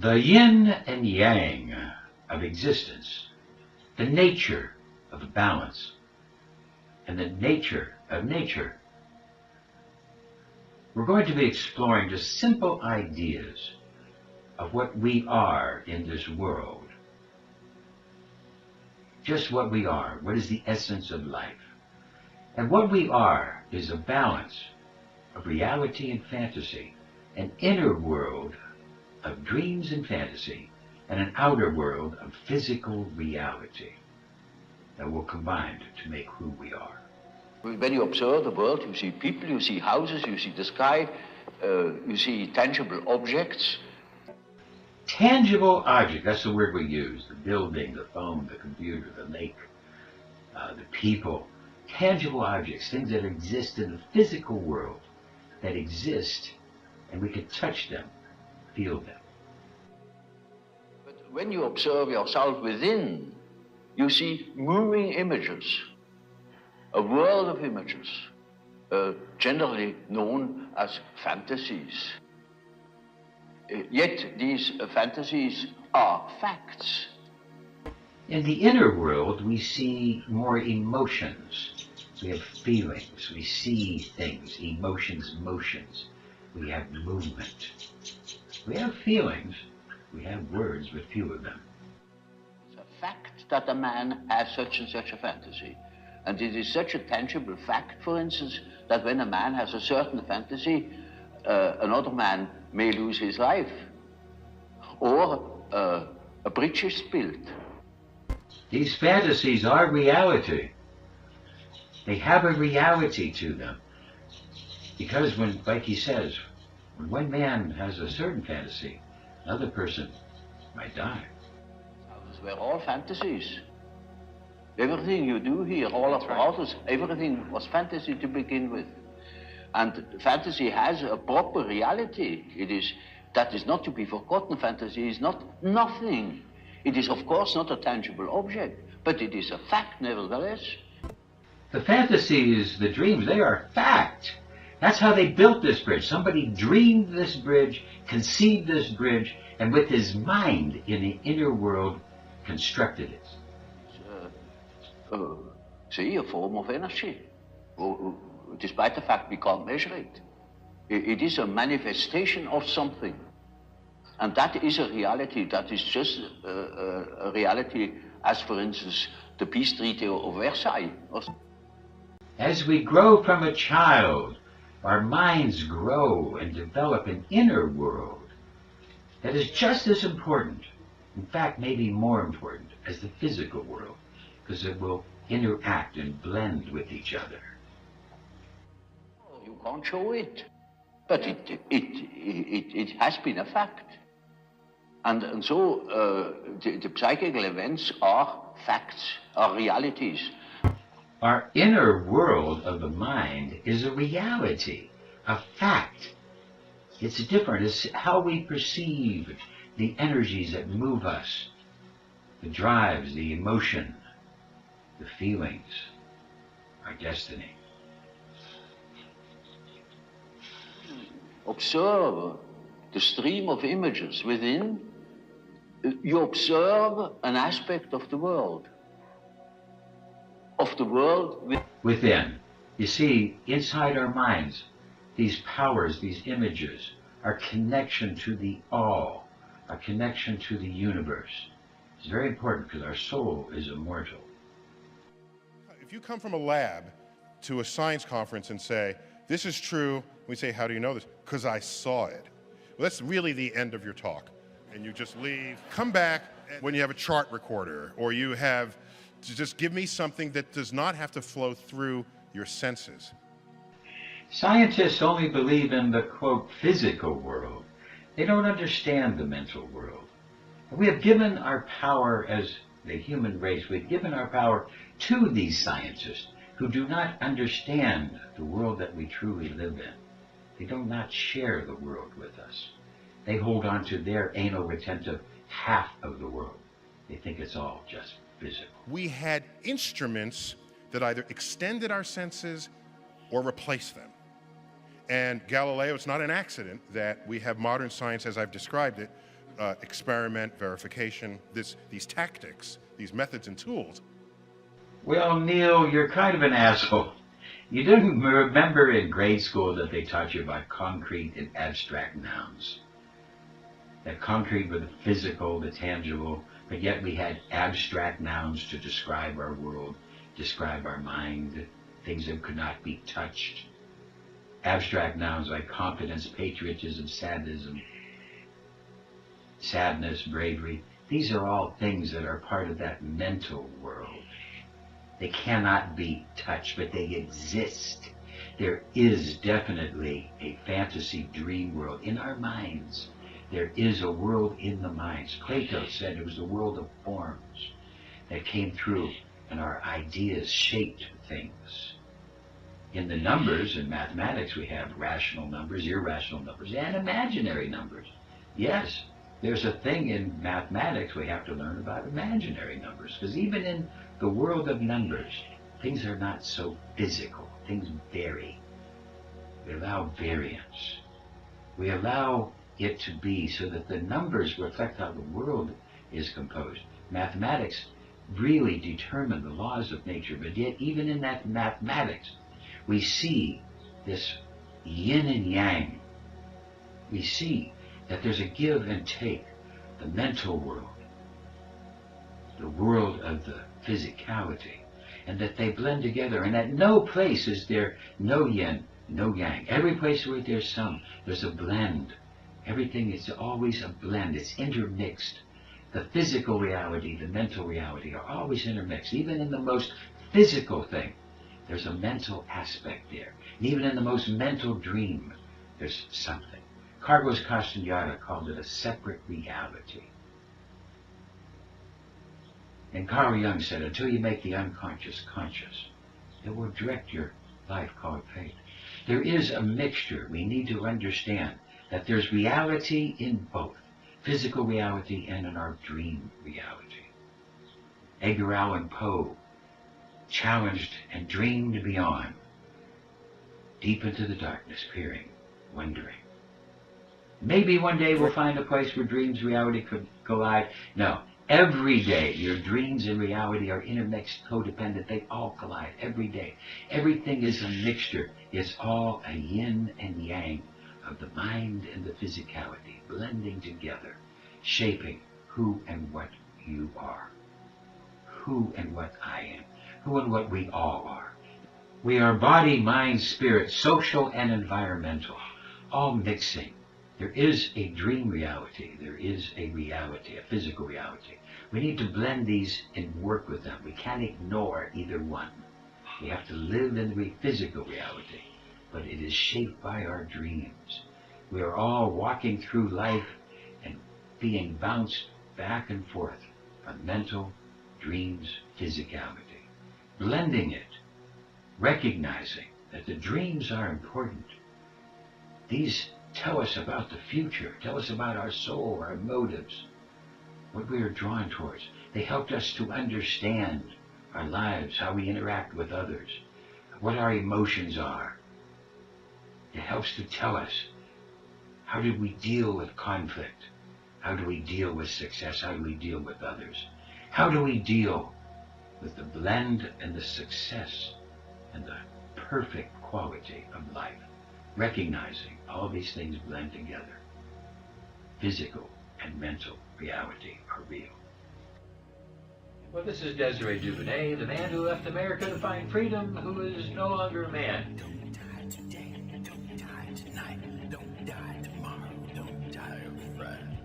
The yin and yang of existence, the nature of balance, and the nature of nature. We're going to be exploring just simple ideas of what we are in this world. Just what we are. What is the essence of life? And what we are is a balance of reality and fantasy, an inner world of dreams and fantasy, and an outer world of physical reality that will combine to make who we are. When you observe the world, you see people, you see houses, you see the sky, you see tangible objects. Tangible object, that's the word we use. The building, the phone, the computer, the lake, the people. Tangible objects, things that exist in the physical world, that exist, and we can touch them, feel them. But when you observe yourself within, you see moving images, a world of images, generally known as fantasies. Yet these fantasies are facts. In the inner world, we see more emotions. We have feelings. We see things, emotions, motions. We have movement. We have feelings. We have words, but few of them. It's a fact that a man has such and such a fantasy. And it is such a tangible fact, for instance, that when a man has a certain fantasy, another man may lose his life, or a bridge is built. These fantasies are reality. They have a reality to them. Because when, like he says, when one man has a certain fantasy, another person might die. Those were all fantasies. Everything you do here, all of the houses, everything was fantasy to begin with. And fantasy has a proper reality. That is not to be forgotten. Fantasy is not nothing. It is, of course, not a tangible object, but it is a fact nevertheless. The fantasies, the dreams, they are fact. That's how they built this bridge. Somebody dreamed this bridge, conceived this bridge, and with his mind in the inner world, constructed it. See, a form of energy. Despite the fact we can't measure it. It is a manifestation of something. And that is a reality. That is just a reality as, for instance, the peace treaty of Versailles. As we grow from a child, our minds grow and develop an inner world that is just as important, in fact, maybe more important, as the physical world, because it will interact and blend with each other. You can't show it, but it has been a fact. And so the psychical events are facts, are realities. Our inner world of the mind is a reality, a fact. It's different. It's how we perceive the energies that move us, the drives, the emotion, the feelings, our destiny. Observe the stream of images within. You observe an aspect of the world. Within. You see, inside our minds, these powers, these images, our connection to the all, our connection to the universe. It's very important because our soul is immortal. If you come from a lab to a science conference and say, this is true, we say, how do you know this? Because I saw it. Well, that's really the end of your talk. And you just leave. Come back when you have a chart recorder, or you have to just give me something that does not have to flow through your senses. Scientists only believe in the, quote, physical world. They don't understand the mental world. We have given our power as the human race, we've given our power to these scientists who do not understand the world that we truly live in. They do not share the world with us. They hold on to their anal retentive half of the world. They think it's all just physical. We had instruments that either extended our senses or replaced them. And Galileo, it's not an accident that we have modern science as I've described it, experiment, verification, these tactics, these methods and tools. Well, Neil, you're kind of an asshole. You didn't remember in grade school that they taught you about concrete and abstract nouns. That concrete were the physical, the tangible, but yet we had abstract nouns to describe our world, describe our mind, things that could not be touched. Abstract nouns like confidence, patriotism, sadness, bravery. These are all things that are part of that mental world. They cannot be touched, but they exist. There is definitely a fantasy dream world in our minds. There is a world in the minds. Plato said it was the world of forms that came through, and our ideas shaped things. In the numbers, in mathematics, we have rational numbers, irrational numbers, and imaginary numbers. Yes, there's a thing in mathematics we have to learn about imaginary numbers, because even in the world of numbers, things are not so physical. Things vary. We allow variance. We allow it to be so that the numbers reflect how the world is composed. Mathematics really determine the laws of nature, but yet even in that mathematics, we see this yin and yang. We see that there's a give and take. The mental world, the world of the physicality, and that they blend together, and at no place is there no yin, no yang. Every place where there's some, there's a blend. Everything is always a blend. It's intermixed. The physical reality, the mental reality are always intermixed. Even in the most physical thing, there's a mental aspect there. And even in the most mental dream, there's something. Carlos Castaneda called it a separate reality. And Carl Jung said, until you make the unconscious conscious, it will direct your life called fate. There is a mixture. We need to understand that there's reality in both, physical reality and in our dream reality. Edgar Allan Poe challenged and dreamed beyond, deep into the darkness, peering, wondering. Maybe one day we'll find a place where dreams, reality could collide. No, every day your dreams and reality are intermixed, codependent. They all collide every day. Everything is a mixture. It's all a yin and yang of the mind and the physicality, blending together, shaping who and what you are, who and what I am, who and what we all are. We are body, mind, spirit, social and environmental, all mixing. There is a dream reality. There is a reality, a physical reality. We need to blend these and work with them. We can't ignore either one. We have to live in the physical reality, but it is shaped by our dreams. We are all walking through life and being bounced back and forth from mental, dreams, physicality. Blending it, recognizing that the dreams are important. These tell us about the future, tell us about our soul, our motives, what we are drawn towards. They helped us to understand our lives, how we interact with others, what our emotions are. It helps to tell us how do we deal with conflict, how do we deal with success, how do we deal with others, how do we deal with the blend and the success and the perfect quality of life. Recognizing all these things blend together. Physical and mental reality are real. Well, this is Desiree Duvernay, the man who left America to find freedom, who is no longer a man. Don't die today, don't die tonight, don't die tomorrow, don't die on Friday.